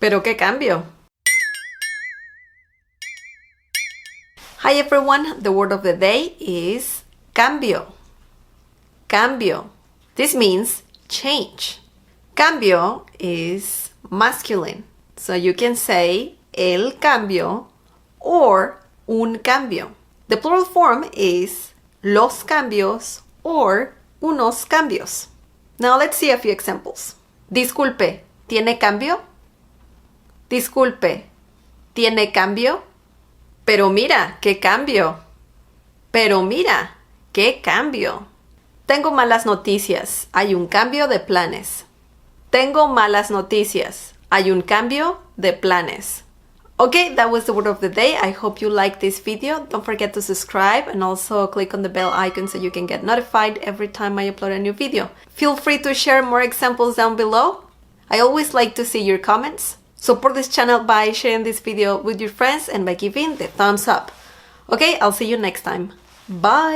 ¿Pero qué cambio? Hi everyone, the word of the day is cambio. Cambio. This means change. Cambio is masculine. So you can say el cambio or un cambio. The plural form is los cambios or unos cambios. Now let's see a few examples. Disculpe, ¿tiene cambio? Disculpe, ¿tiene cambio? Pero mira, ¿qué cambio? Pero mira, ¿qué cambio? Tengo malas noticias. Hay un cambio de planes. Tengo malas noticias. Hay un cambio de planes. Okay, that was the word of the day. I hope you liked this video. Don't forget to subscribe and also click on the bell icon so you can get notified every time I upload a new video. Feel free to share more examples down below. I always like to see your comments. Support this channel by sharing this video with your friends and by giving the thumbs up. Okay, I'll see you next time. Bye!